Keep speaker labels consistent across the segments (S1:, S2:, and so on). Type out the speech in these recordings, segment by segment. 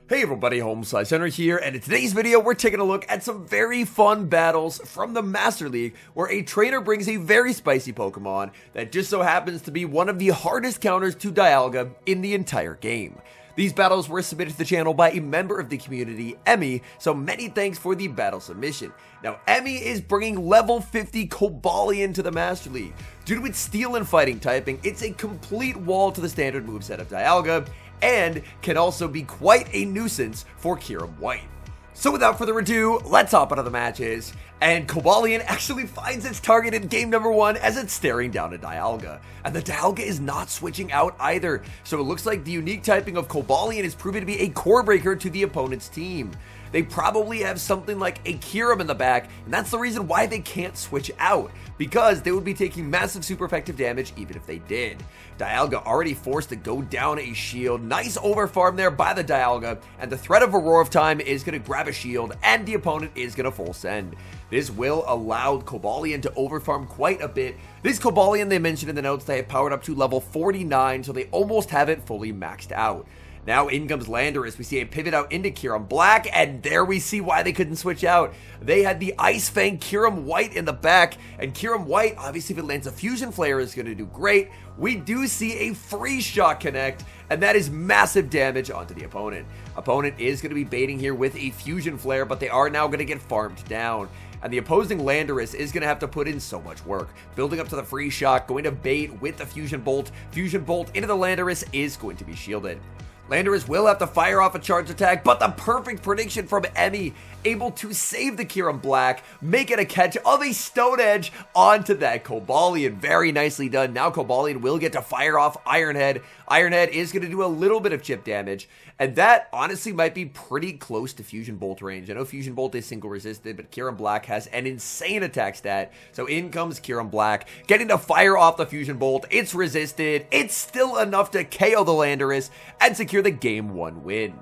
S1: Hey everybody, HomeSliceHenry here, and in today's video we're taking a look at some very fun battles from the Master League where a trainer brings a very spicy Pokemon that just so happens to be one of the hardest counters to Dialga in the entire game. These battles were submitted to the channel by a member of the community, Emmy, so many thanks for the battle submission. Now, Emmy is bringing level 50 Cobalion to the Master League. Due to its steel and fighting typing, it's a complete wall to the standard moveset of Dialga, and can also be quite a nuisance for Kyurem White. So without further ado, let's hop into the matches, and Cobalion actually finds its target in game number 1 as it's staring down at Dialga. And the Dialga is not switching out either, so it looks like the unique typing of Cobalion is proving to be a core breaker to the opponent's team. They probably have something like a Kyurem in the back, and that's the reason why they can't switch out, because they would be taking massive super effective damage even if they did. Dialga already forced to go down a shield. Nice overfarm there by the Dialga, and the threat of a Roar of Time is going to grab a shield, and the opponent is going to full send. This will allow Cobalion to overfarm quite a bit. This Cobalion, they mentioned in the notes, they have powered up to level 49, so they almost have it fully maxed out. Now in comes Landorus. We see a pivot out into Kyurem Black, and there we see why they couldn't switch out. They had the Ice Fang Kyurem White in the back, and Kyurem White, obviously if it lands a Fusion Flare, is going to do great. We do see a Freeze Shot connect, and that is massive damage onto the opponent. Opponent is going to be baiting here with a Fusion Flare, but they are now going to get farmed down. And the opposing Landorus is going to have to put in so much work. Building up to the Freeze Shot, going to bait with the Fusion Bolt. Fusion Bolt into the Landorus is going to be shielded. Landorus will have to fire off a charge attack, but the perfect prediction from Emmy, able to save the Kyurem Black, make it a catch of a Stone Edge onto that Cobalion. Very nicely done. Now Cobalion will get to fire off Iron Head. Iron Head is going to do a little bit of chip damage, and that honestly might be pretty close to Fusion Bolt range. I know Fusion Bolt is single resisted, but Kyurem Black has an insane attack stat. So in comes Kyurem Black, getting to fire off the Fusion Bolt. It's resisted. It's still enough to KO the Landorus and secure the game 1 win.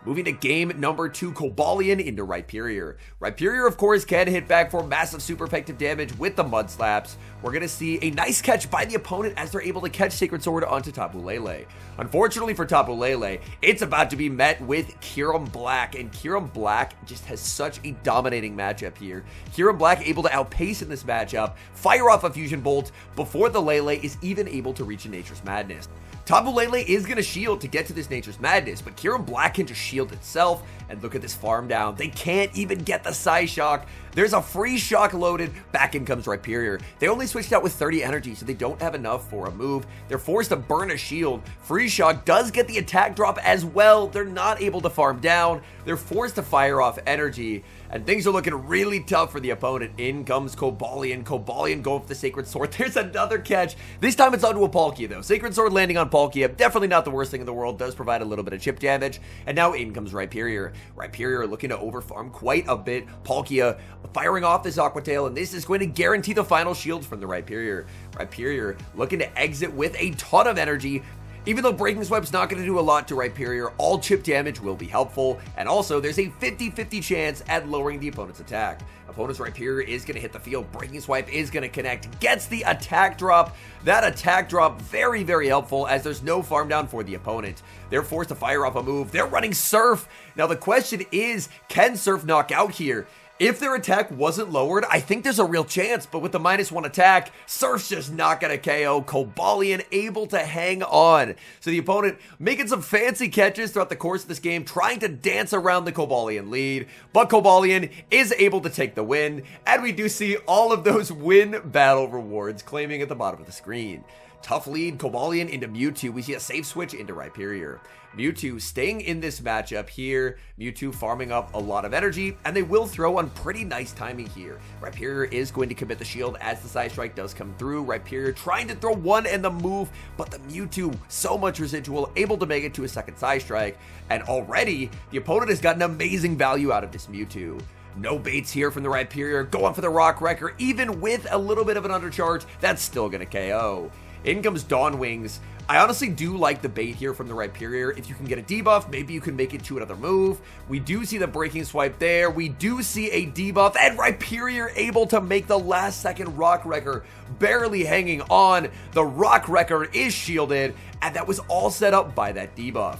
S1: Moving to game number 2, Cobalion into Rhyperior. Rhyperior, of course, can hit back for massive super effective damage with the Mud Slaps. We're going to see a nice catch by the opponent as they're able to catch Sacred Sword onto Tapu Lele. Unfortunately for Tapu Lele, it's about to be met with Kyurem Black, and Kyurem Black just has such a dominating matchup here. Kyurem Black able to outpace in this matchup, fire off a Fusion Bolt before the Lele is even able to reach a Nature's Madness. Tapu Lele is going to shield to get to this Nature's Madness, but Kyurem Black can just shield itself, and look at this farm down. They can't even get the Psyshock. There's a Freeze Shock loaded. Back in comes Rhyperior. They only switched out with 30 energy, so they don't have enough for a move. They're forced to burn a shield. Freeze Shock does get the attack drop as well. They're not able to farm down. They're forced to fire off energy, and things are looking really tough for the opponent. In comes Cobalion. Cobalion going for the Sacred Sword. There's another catch. This time it's onto a Palkia, though. Sacred Sword landing on Palkia, definitely not the worst thing in the world. Does provide a little bit of chip damage. And now in comes Rhyperior. Rhyperior looking to overfarm quite a bit. Palkia firing off this Aqua Tail, and this is going to guarantee the final shield from the Rhyperior. Rhyperior looking to exit with a ton of energy. Even though Breaking Swipe's not going to do a lot to Rhyperior, all chip damage will be helpful, and also there's a 50-50 chance at lowering the opponent's attack. Opponent's Rhyperior is going to hit the field, Breaking Swipe is going to connect, gets the attack drop. That attack drop very, very helpful as there's no farm down for the opponent. They're forced to fire off a move. They're running Surf. Now the question is, can Surf knock out here? If their attack wasn't lowered, I think there's a real chance, but with the -1 attack, Surf's just not going to KO. Cobalion able to hang on. So the opponent making some fancy catches throughout the course of this game, trying to dance around the Cobalion lead, but Cobalion is able to take the win, and we do see all of those win battle rewards claiming at the bottom of the screen. Tough lead, Cobalion into Mewtwo. We see a safe switch into Rhyperior. Mewtwo staying in this matchup here. Mewtwo farming up a lot of energy, and they will throw on pretty nice timing here. Rhyperior is going to commit the shield as the Side Strike does come through. Rhyperior trying to throw one and the move, but the Mewtwo, so much residual, able to make it to a second Side Strike, and already the opponent has gotten amazing value out of this Mewtwo. No baits here from the Rhyperior, going for the Rock Wrecker, even with a little bit of an undercharge, that's still going to KO. In comes Dawn Wings. I honestly do like the bait here from the Rhyperior. If you can get a debuff, maybe you can make it to another move. We do see the Breaking Swipe there. We do see a debuff, and Rhyperior able to make the last second Rock Wrecker, barely hanging on. The Rock Wrecker is shielded, and that was all set up by that debuff.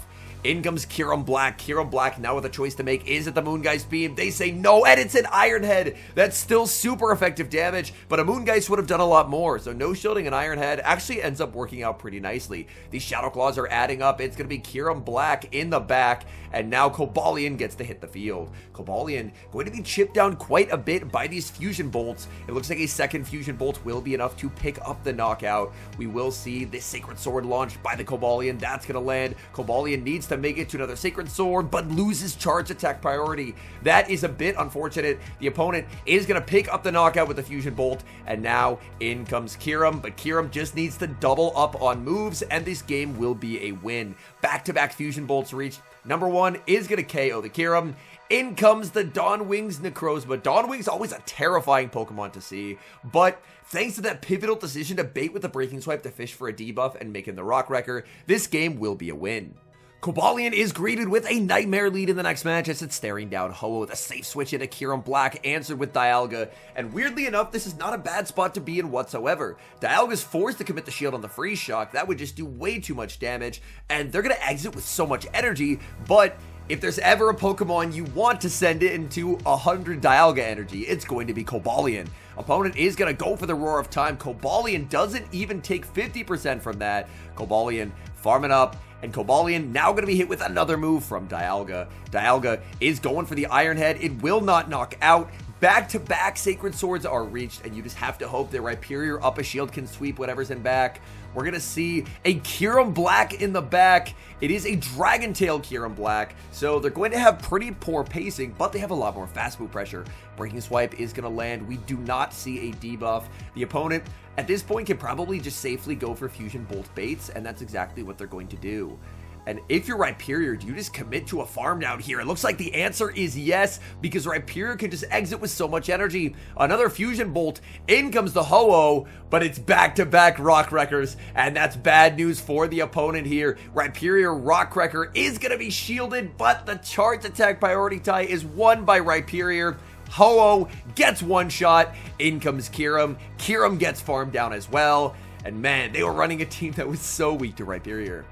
S1: In comes Kyurem Black. Kyurem Black now with a choice to make. Is it the Moongeist Beam? They say no, and it's an Iron Head. That's still super effective damage, but a Moongeist would have done a lot more. So no shielding an Iron Head actually ends up working out pretty nicely. These Shadow Claws are adding up. It's going to be Kyurem Black in the back, and now Cobalion gets to hit the field. Cobalion going to be chipped down quite a bit by these Fusion Bolts. It looks like a second Fusion Bolt will be enough to pick up the knockout. We will see this Sacred Sword launched by the Cobalion. That's going to land. Cobalion needs to make it to another Sacred Sword, but loses charge attack priority. That is a bit unfortunate. The opponent is going to pick up the knockout with the Fusion Bolt, and now in comes Kyurem, but Kyurem just needs to double up on moves, and this game will be a win. Back-to-back Fusion Bolts reached. Number one is going to KO the Kyurem. In comes the Dawnwing's Necrozma. Dawnwing's always a terrifying Pokemon to see, but thanks to that pivotal decision to bait with the Breaking Swipe to fish for a debuff and make him the Rock Wrecker, this game will be a win. Cobalion is greeted with a nightmare lead in the next match as it's staring down Ho-Oh. The safe switch into Kyurem Black answered with Dialga, and weirdly enough, this is not a bad spot to be in whatsoever. Dialga's forced to commit the shield on the Freeze Shock. That would just do way too much damage, and they're going to exit with so much energy, but if there's ever a Pokemon you want to send it into 100 Dialga energy, it's going to be Cobalion. Opponent is going to go for the Roar of Time. Cobalion doesn't even take 50% from that. Cobalion farming up, and Cobalion now going to be hit with another move from Dialga. Dialga is going for the Iron Head. It will not knock out. Back-to-back Sacred Swords are reached, and you just have to hope that Rhyperior up a shield can sweep whatever's in back. We're going to see a Kyurem Black in the back. It is a Dragon Tail Kyurem Black, so they're going to have pretty poor pacing, but they have a lot more fast move pressure. Breaking Swipe is going to land. We do not see a debuff. The opponent, at this point, can probably just safely go for Fusion Bolt baits, and that's exactly what they're going to do. And if you're Rhyperior, do you just commit to a farm down here? It looks like the answer is yes, because Rhyperior can just exit with so much energy. Another Fusion Bolt. In comes the Ho-Oh, but it's back-to-back Rock Wreckers, and that's bad news for the opponent here. Rhyperior Rock Wrecker is going to be shielded, but the charge attack priority tie is won by Rhyperior. Ho-Oh gets one shot. In comes Kyurem. Kyurem gets farmed down as well. And man, they were running a team that was so weak to Rhyperior.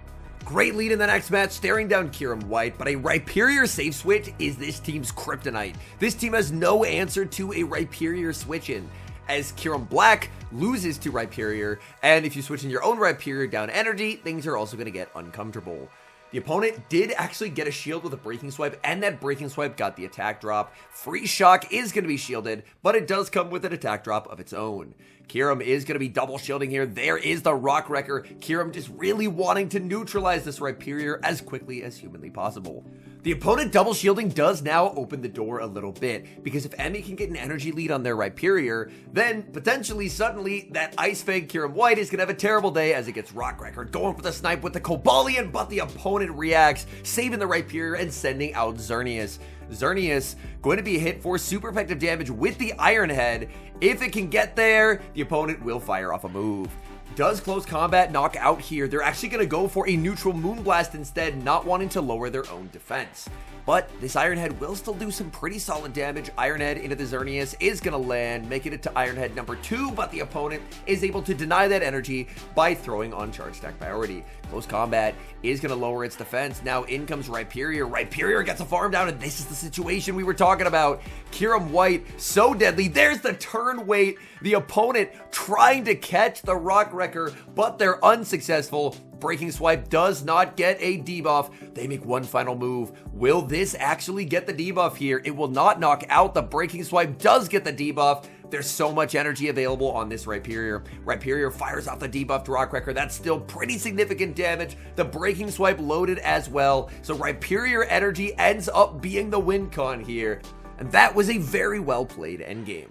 S1: Great lead in the next match, staring down Kyurem White, but a Rhyperior safe switch is this team's kryptonite. This team has no answer to a Rhyperior switch-in, as Kyurem Black loses to Rhyperior, and if you switch in your own Rhyperior down energy, things are also going to get uncomfortable. The opponent did actually get a shield with a Breaking Swipe, and that Breaking Swipe got the attack drop. Freeze Shock is going to be shielded, but it does come with an attack drop of its own. Kyurem is going to be double shielding here. There is the Rock Wrecker. Kyurem just really wanting to neutralize this Rhyperior as quickly as humanly possible. The opponent double shielding does now open the door a little bit, because if enemy can get an energy lead on their Rhyperior, then potentially suddenly that Ice Fang Kyurem White is going to have a terrible day as it gets Rock Wrecker. Going for the snipe with the Cobalion, but the opponent reacts, saving the Rhyperior and sending out Xerneas. Xerneas going to be hit for super effective damage with the Iron Head. If it can get there, the opponent will fire off a move. Does close combat knock out here? They're actually going to go for a neutral Moonblast instead, not wanting to lower their own defense. But this Iron Head will still do some pretty solid damage. Iron Head into the Xerneas is going to land, making it to Iron Head number 2, but the opponent is able to deny that energy by throwing on charge attack priority. Close combat is going to lower its defense. Now in comes Rhyperior. Rhyperior gets a farm down, and this is the situation we were talking about. Kyurem White, so deadly. There's the turn wait. The opponent trying to catch the Rock Wrecker, but they're unsuccessful. Breaking Swipe does not get a debuff. They make one final move. Will this actually get the debuff here? It will not knock out. The Breaking Swipe does get the debuff. There's so much energy available on this Rhyperior. Rhyperior fires out the debuffed Rock Wrecker. That's still pretty significant damage. The Breaking Swipe loaded as well. So Rhyperior energy ends up being the win con here. And that was a very well played endgame.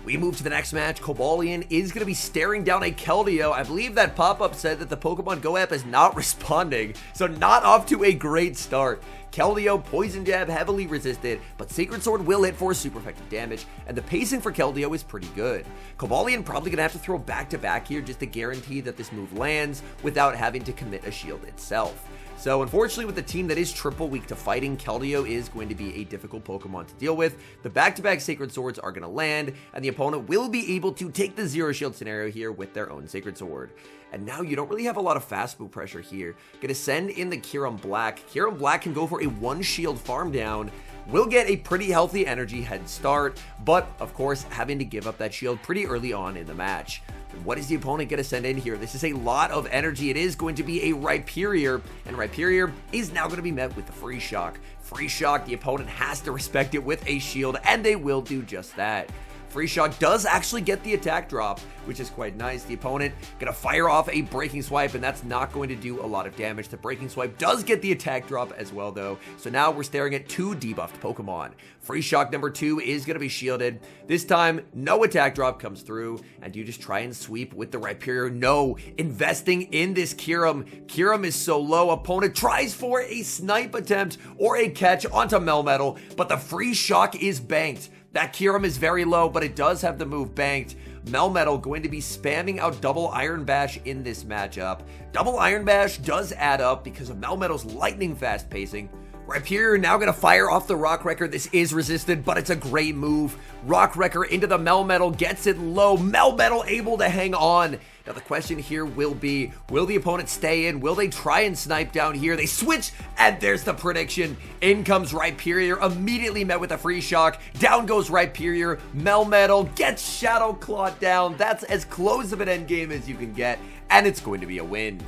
S1: We move to the next match. Cobalion is going to be staring down a Keldeo. I believe that pop-up said that the Pokemon Go app is not responding, so not off to a great start. Keldeo, Poison Jab, heavily resisted, but Sacred Sword will hit for super effective damage, and the pacing for Keldeo is pretty good. Cobalion probably going to have to throw back-to-back here just to guarantee that this move lands without having to commit a shield itself. So unfortunately, with the team that is triple weak to fighting, Keldeo is going to be a difficult Pokemon to deal with. The back-to-back Sacred Swords are going to land, and the opponent will be able to take the zero shield scenario here with their own Sacred Sword. and now you don't really have a lot of fast move pressure here. Gonna send in the Kyurem Black. Kyurem Black can go for a 1-shield farm down. Will get a pretty healthy energy head start, but of course having to give up that shield pretty early on in the match. What is the opponent going to send in here? This is a lot of energy. It is going to be a Rhyperior, and Rhyperior is now going to be met with the Free Shock. Free Shock, the opponent has to respect it with a shield, and they will do just that. Free Shock does actually get the attack drop, which is quite nice. The opponent gonna fire off a Breaking Swipe, and that's not going to do a lot of damage. The Breaking Swipe does get the attack drop as well, though. So now we're staring at 2 debuffed Pokemon. Free Shock number 2 is gonna be shielded. This time, no attack drop comes through, and you just try and sweep with the Rhyperior. No, investing in this Kyurem. Kyurem is so low. Opponent tries for a snipe attempt or a catch onto Melmetal, but the Free Shock is banked. That Kyurem is very low, but it does have the move banked. Melmetal going to be spamming out Double Iron Bash in this matchup. Double Iron Bash does add up because of Melmetal's lightning fast pacing. Rhyperior now going to fire off the Rock Wrecker. This is resisted, but it's a great move. Rock Wrecker into the Melmetal, gets it low. Melmetal able to hang on. Now the question here will be, will the opponent stay in? Will they try and snipe down here? They switch, and there's the prediction. In comes Rhyperior, immediately met with a Free Shock. Down goes Rhyperior. Melmetal gets Shadow Claw down. That's as close of an endgame as you can get, and it's going to be a win.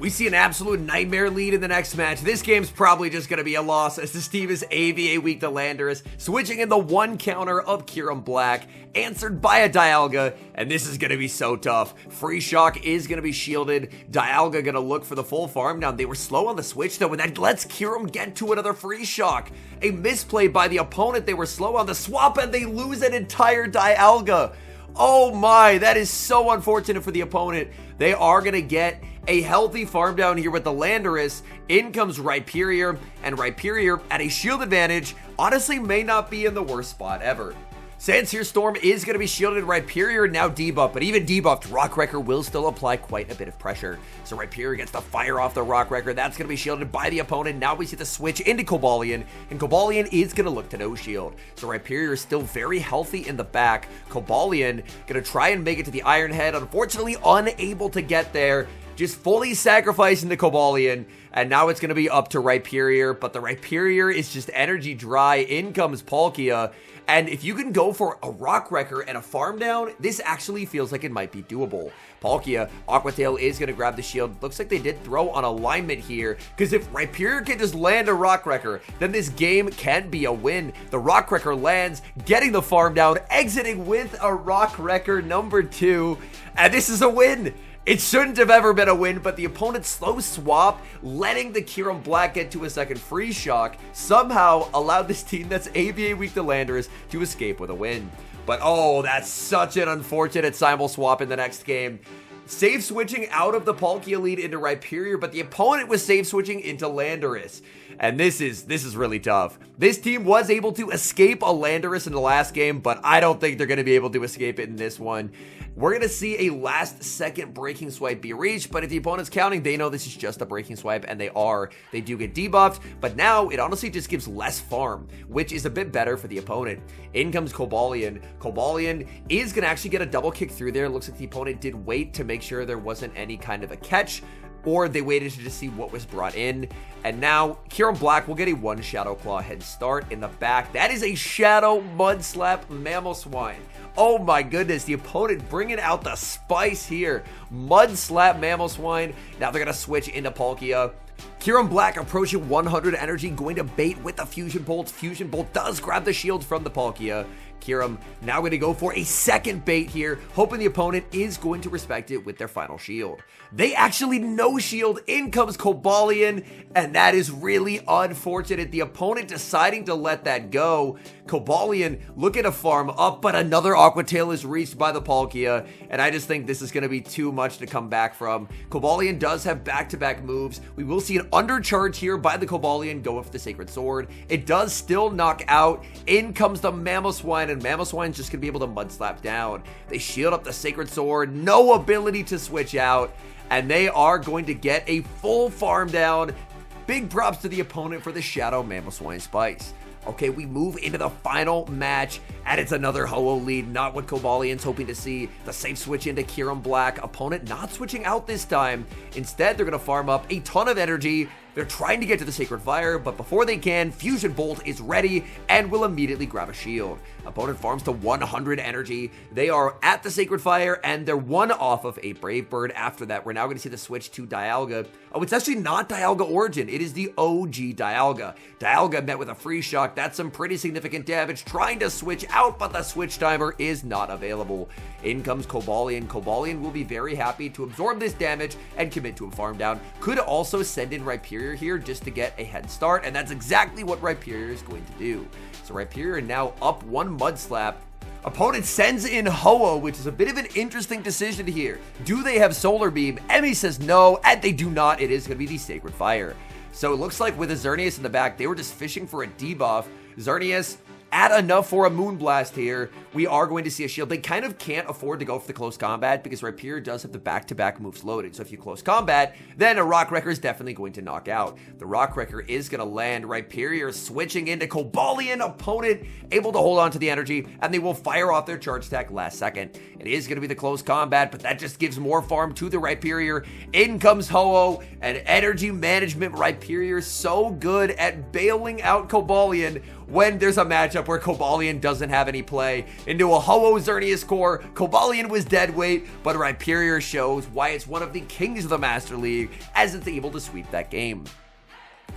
S1: We see an absolute nightmare lead in the next match. This game's probably just going to be a loss as this team is AVA weak to Landorus, switching in the 1 counter of Kyurem Black, answered by a Dialga, and this is going to be so tough. Free Shock is going to be shielded. Dialga going to look for the full farm down. They were slow on the switch though, and that lets Kyurem get to another Free Shock. A misplay by the opponent. They were slow on the swap, and they lose an entire Dialga. Oh my, that is so unfortunate for the opponent. They are going to get a healthy farm down here with the Landorus. In comes Rhyperior, and Rhyperior at a shield advantage honestly may not be in the worst spot ever. Sandsear Storm is going to be shielded. Rhyperior now debuffed, but even debuffed, Rock Wrecker will still apply quite a bit of pressure. So Rhyperior gets to fire off the Rock Wrecker. That's going to be shielded by the opponent. Now we see the switch into Cobalion, and Cobalion is going to look to no shield. So Rhyperior is still very healthy in the back. Cobalion going to try and make it to the Iron Head. Unfortunately, unable to get there. Just fully sacrificing the Cobalion, and now it's going to be up to Rhyperior, but the Rhyperior is just energy dry. In comes Palkia, and if you can go for a Rock Wrecker and a farm down, this actually feels like it might be doable. Palkia, Aqua Tail is going to grab the shield. Looks like they did throw on alignment here, because if Rhyperior can just land a Rock Wrecker, then this game can be a win. The Rock Wrecker lands, getting the farm down, exiting with a Rock Wrecker number 2, and this is a win. It shouldn't have ever been a win, but the opponent's slow swap, letting the Kyurem Black get to a second Free Shock, somehow allowed this team that's AVA weak to Landorus to escape with a win. But oh, that's such an unfortunate simul swap in the next game. Safe switching out of the Palkia lead into Rhyperior, but the opponent was safe switching into Landorus. And this is really tough. This team was able to escape a Landorus in the last game, but I don't think they're going to be able to escape it in this one. We're going to see a last second Breaking Swipe be reached, but if the opponent's counting, they know this is just a Breaking Swipe, and they are. They do get debuffed, but now it honestly just gives less farm, which is a bit better for the opponent. In comes Cobalion. Cobalion is going to actually get a double kick through there. Looks like the opponent did wait to make sure there wasn't any kind of a catch, or they waited to just see what was brought in. And now Kyurem Black will get a 1 Shadow Claw head start in the back. That is a Shadow Mud Slap Mamoswine. Oh my goodness, the opponent bringing out the spice here. Mud Slap Mamoswine. Now they're going to switch into Palkia. Kyurem Black approaching 100 energy, going to bait with the Fusion Bolt. Fusion Bolt does grab the shield from the Palkia. Kyurem now going to go for a second bait here, hoping the opponent is going to respect it with their final shield. They actually no shield. In comes Cobalion, and that is really unfortunate. The opponent deciding to let that go. Cobalion looking to farm up, but another Aqua Tail is reached by the Palkia, and I just think this is going to be too much to come back from. Cobalion does have back-to-back moves. We will see an undercharge here by the Cobalion go with the Sacred Sword. It does still knock out. In comes the Mamoswine, and Mamoswine's just going to be able to Mud Slap down. They shield up the Sacred Sword, no ability to switch out, and they are going to get a full farm down. Big props to the opponent for the Shadow Mamoswine Spice. Okay, we move into the final match, and it's another Ho-Oh lead, not what Cobalion's hoping to see. The safe switch into Kyurem Black. Opponent not switching out this time. Instead, they're going to farm up a ton of energy. They're trying to get to the Sacred Fire, but before they can, Fusion Bolt is ready and will immediately grab a shield. Opponent farms to 100 energy. They are at the Sacred Fire, and they're one off of a Brave Bird. After that, we're now going to see the switch to Dialga. Oh, it's actually not Dialga Origin. It is the OG Dialga. Dialga met with a Freeze Shock. That's some pretty significant damage. Trying to switch out, but the switch timer is not available. In comes Cobalion. Cobalion will be very happy to absorb this damage and commit to a farm down. Could also send in Rhyperior here just to get a head start, and that's exactly what Rhyperior is going to do. So Rhyperior now up one Mud Slap. Opponent sends in Ho-Oh, which is a bit of an interesting decision here. Do they have Solar Beam? Emmy says no, and they do not. It is going to be the Sacred Fire. So it looks like with a Xerneas in the back, they were just fishing for a debuff. Xerneas add enough for a Moonblast here. We are going to see a shield. They kind of can't afford to go for the close combat because Rhyperior does have the back-to-back moves loaded. So if you close combat, then a Rock Wrecker is definitely going to knock out. The Rock Wrecker is going to land. Rhyperior switching into Cobalion. Opponent able to hold on to the energy, and they will fire off their charge attack last second. It is going to be the close combat, but that just gives more farm to the Rhyperior. In comes Ho-Oh, and energy management. Rhyperior so good at bailing out Cobalion when there's a matchup where Cobalion doesn't have any play. Into a Ho-Oh Xerneas core, Cobalion was dead weight, but Rhyperior shows why it's one of the kings of the Master League as it's able to sweep that game.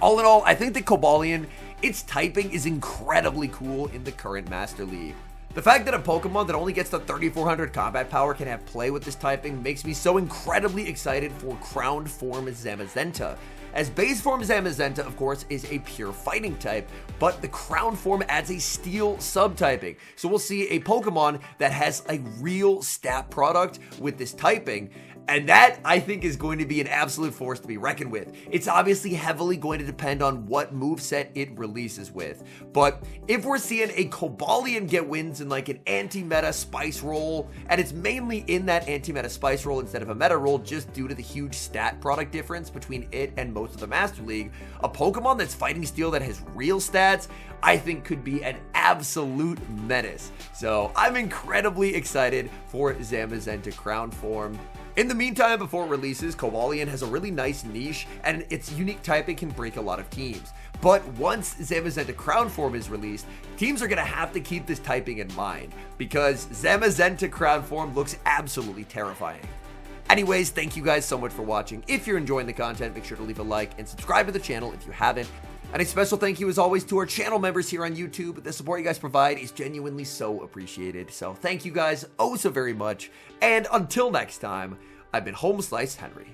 S1: All in all, I think that Cobalion, its typing is incredibly cool in the current Master League. The fact that a Pokemon that only gets to 3400 combat power can have play with this typing makes me so incredibly excited for Crowned Form Zamazenta. As base form Zamazenta, of course, is a pure fighting type, but the Crown form adds a steel subtyping. So we'll see a Pokemon that has a real stat product with this typing. And that, I think, is going to be an absolute force to be reckoned with. It's obviously heavily going to depend on what moveset it releases with. But if we're seeing a Cobalion get wins in like an anti-meta Spice Roll, and it's mainly in that anti-meta Spice Roll instead of a meta roll just due to the huge stat product difference between it and most of the Master League, a Pokemon that's fighting steel that has real stats, I think could be an absolute menace. So I'm incredibly excited for Zamazenta Crown form. In the meantime, before it releases, Cobalion has a really nice niche, and its unique typing can break a lot of teams. But once Zamazenta Crown form is released, teams are going to have to keep this typing in mind, because Zamazenta Crown form looks absolutely terrifying. Anyways, thank you guys so much for watching. If you're enjoying the content, make sure to leave a like and subscribe to the channel if you haven't. And a special thank you as always to our channel members here on YouTube. The support you guys provide is genuinely so appreciated. So thank you guys oh so very much. And until next time, I've been HomeSliceHenry.